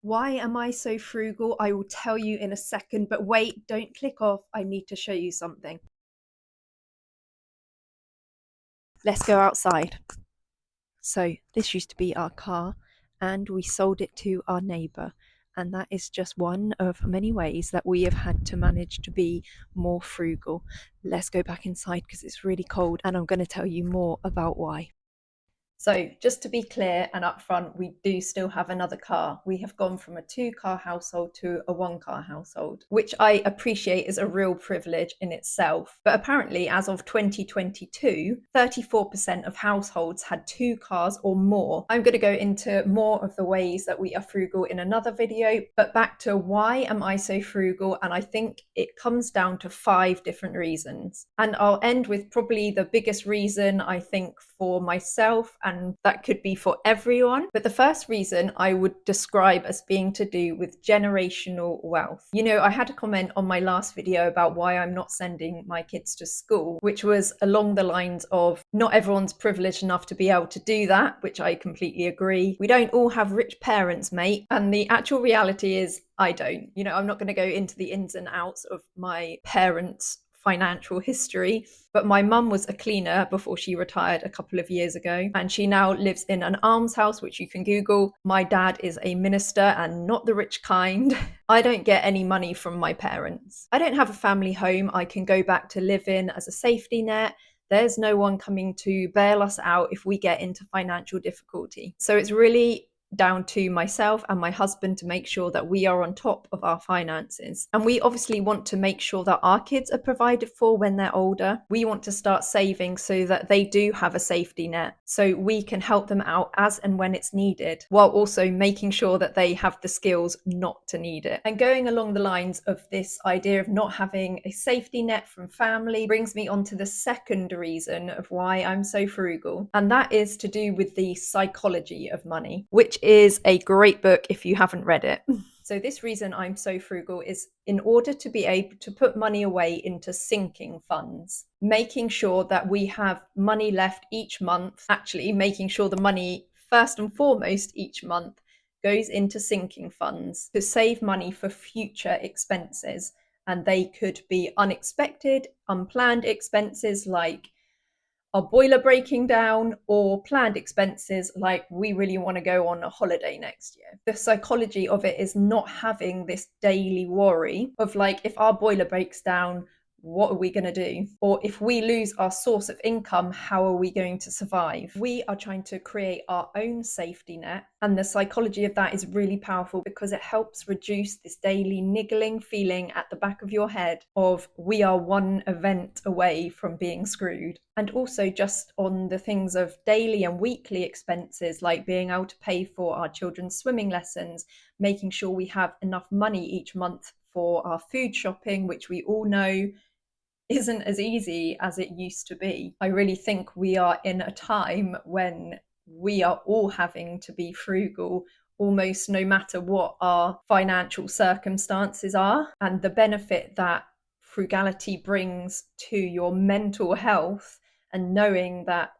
Why am I so frugal? I will tell you in a second, but wait, don't click off. I need to show you something. Let's go outside. So this used to be our car and we sold it to our neighbour. And that is just one of many ways that we have had to manage to be more frugal. Let's go back inside because it's really cold and I'm going to tell you more about why. So just to be clear and upfront, we do still have another car. We have gone from a 2-car household to a 1-car household, which I appreciate is a real privilege in itself. But apparently, as of 2022, 34% of households had 2 cars or more. I'm going to go into more of the ways that we are frugal in another video, but back to why am I so frugal? And I think it comes down to 5 different reasons. And I'll end with probably the biggest reason I think for myself, and that could be for everyone. But the first reason I would describe as being to do with generational wealth. You know, I had a comment on my last video about why I'm not sending my kids to school, which was along the lines of not everyone's privileged enough to be able to do that, which I completely agree. We don't all have rich parents, mate. And the actual reality is I don't. You know, I'm not going to go into the ins and outs of my parents' financial history, but my mum was a cleaner before she retired a couple of years ago, and she now lives in an almshouse, which you can Google. My dad is a minister and not the rich kind. I don't get any money from my parents. I don't have a family home I can go back to live in as a safety net. There's no one coming to bail us out if we get into financial difficulty. So it's really down to myself and my husband to make sure that we are on top of our finances. And we obviously want to make sure that our kids are provided for when they're older. We want to start saving so that they do have a safety net, so we can help them out as and when it's needed, while also making sure that they have the skills not to need it. And going along the lines of this idea of not having a safety net from family brings me on to the second reason of why I'm so frugal, and that is to do with the psychology of money, which is a great book if you haven't read it. So this reason I'm so frugal is in order to be able to put money away into sinking funds, making sure that we have money left each month, actually making sure the money first and foremost each month goes into sinking funds to save money for future expenses. And they could be unexpected, unplanned expenses like our boiler breaking down, or planned expenses like we really want to go on a holiday next year. The psychology of it is not having this daily worry of like, if our boiler breaks down, what are we going to do? Or if we lose our source of income, how are we going to survive? We are trying to create our own safety net. And the psychology of that is really powerful because it helps reduce this daily niggling feeling at the back of your head of we are one event away from being screwed. And also just on the things of daily and weekly expenses, like being able to pay for our children's swimming lessons, making sure we have enough money each month for our food shopping, which we all know isn't as easy as it used to be. I really think we are in a time when we are all having to be frugal almost no matter what our financial circumstances are. And the benefit that frugality brings to your mental health and knowing that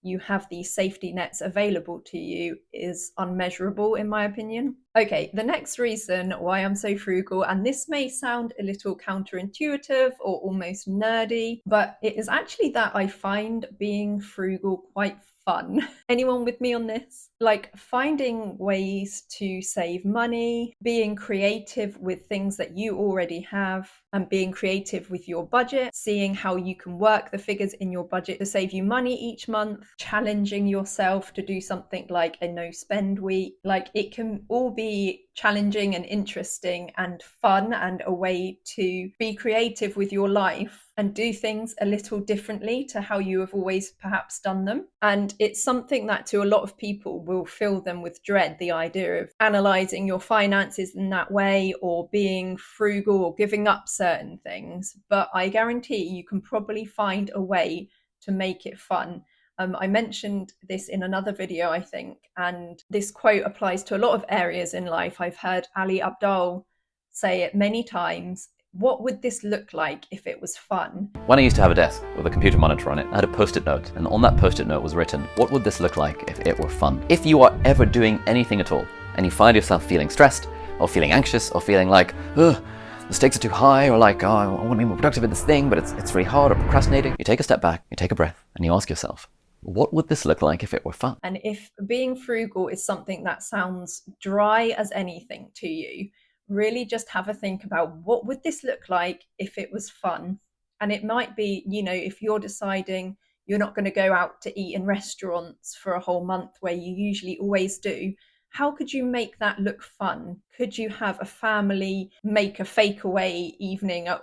you have these safety nets available to you is unmeasurable, in my opinion. Okay, the next reason why I'm so frugal, and this may sound a little counterintuitive or almost nerdy, but it is actually that I find being frugal quite fun. Anyone with me on this? Like finding ways to save money, being creative with things that you already have, and being creative with your budget, seeing how you can work the figures in your budget to save you money each month, challenging yourself to do something like a no spend week. Like it can all be challenging and interesting and fun and a way to be creative with your life and do things a little differently to how you have always perhaps done them. And it's something that to a lot of people will fill them with dread, the idea of analysing your finances in that way or being frugal or giving up certain things. But I guarantee you can probably find a way to make it fun. I mentioned this in another video, I think, and this quote applies to a lot of areas in life. I've heard Ali Abdaal say it many times. What would this look like if it was fun? When I used to have a desk with a computer monitor on it, I had a post-it note, and on that post-it note was written, what would this look like if it were fun? If you are ever doing anything at all, and you find yourself feeling stressed, or feeling anxious, or feeling like, ugh, the stakes are too high, or like, oh, I want to be more productive in this thing, but it's really hard, or procrastinating, you take a step back, you take a breath, and you ask yourself, what would this look like if it were fun? And if being frugal is something that sounds dry as anything to you, really just have a think about what would this look like if it was fun. And it might be, if you're deciding you're not going to go out to eat in restaurants for a whole month where you usually always do, how could you make that look fun? Could you have a family make a fake away evening at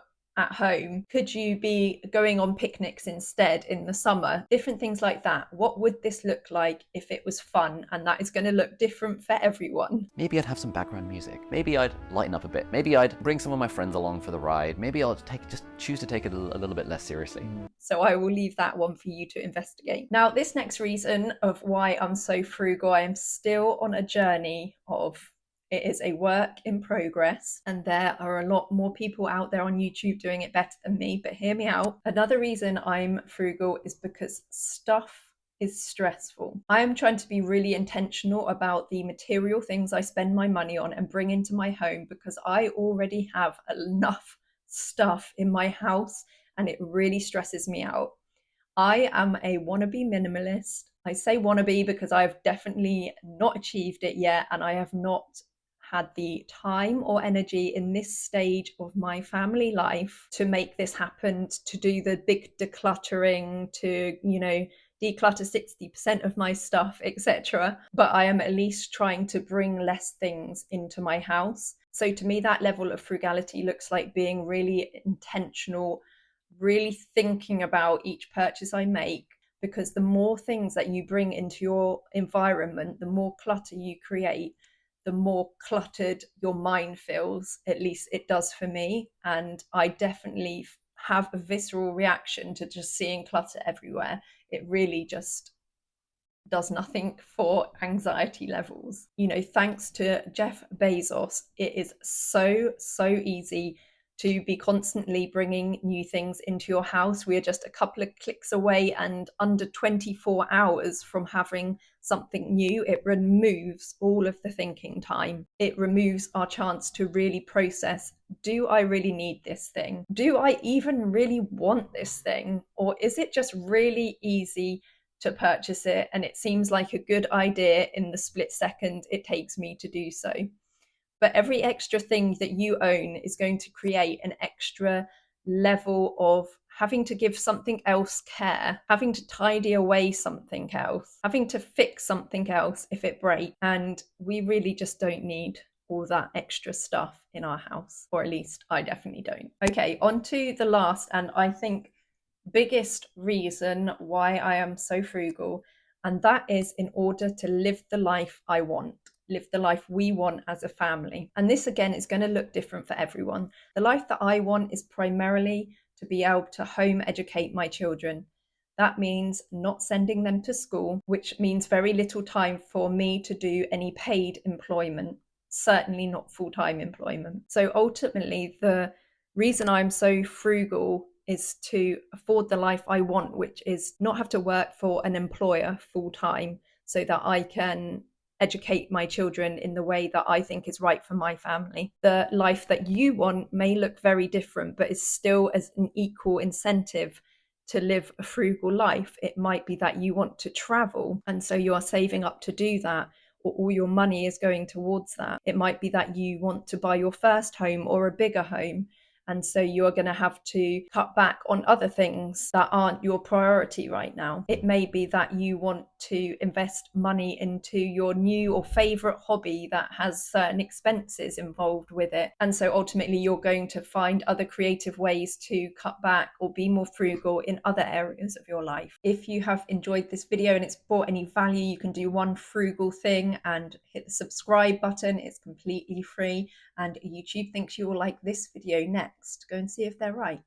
home? Could you be going on picnics instead in the summer? Different things like that. What would this look like if it was fun? And that is going to look different for everyone. Maybe I'd have some background music. Maybe I'd lighten up a bit. Maybe I'd bring some of my friends along for the ride. Maybe I'll just choose to take it a little bit less seriously. So I will leave that one for you to investigate. Now, this next reason of why I'm so frugal, I am still on a journey of it is a work in progress, and there are a lot more people out there on YouTube doing it better than me, but hear me out. Another reason I'm frugal is because stuff is stressful. I am trying to be really intentional about the material things I spend my money on and bring into my home, because I already have enough stuff in my house and it really stresses me out. I am a wannabe minimalist. I say wannabe because I've definitely not achieved it yet, and I have not had the time or energy in this stage of my family life to make this happen, to do the big decluttering, to, declutter 60% of my stuff, etc. But I am at least trying to bring less things into my house. So to me, that level of frugality looks like being really intentional, really thinking about each purchase I make, because the more things that you bring into your environment, the more clutter you create, the more cluttered your mind feels. At least it does for me. And I definitely have a visceral reaction to just seeing clutter everywhere. It really just does nothing for anxiety levels. Thanks to Jeff Bezos, it is so easy to be constantly bringing new things into your house. We are just a couple of clicks away and under 24 hours from having something new. It removes all of the thinking time. It removes our chance to really process, do I really need this thing? Do I even really want this thing? Or is it just really easy to purchase it and it seems like a good idea in the split second it takes me to do so? But every extra thing that you own is going to create an extra level of having to give something else care, having to tidy away something else, having to fix something else if it breaks. And we really just don't need all that extra stuff in our house, or at least I definitely don't. Okay, on to the last, and I think biggest reason why I am so frugal, and that is in order to live the life I want, live the life we want as a family. And this again is going to look different for everyone. The life that I want is primarily to be able to home educate my children. That means not sending them to school, which means very little time for me to do any paid employment, certainly not full-time employment. So ultimately, the reason I'm so frugal is to afford the life I want, which is not have to work for an employer full time, so that I can educate my children in the way that I think is right for my family. The life that you want may look very different, but is still as an equal incentive to live a frugal life. It might be that you want to travel, and so you are saving up to do that, or all your money is going towards that. It might be that you want to buy your first home or a bigger home, and so you're going to have to cut back on other things that aren't your priority right now. It may be that you want to invest money into your new or favorite hobby that has certain expenses involved with it. And so ultimately you're going to find other creative ways to cut back or be more frugal in other areas of your life. If you have enjoyed this video and it's brought any value, you can do one frugal thing and hit the subscribe button. It's completely free, and YouTube thinks you will like this video next. Go and see if they're right.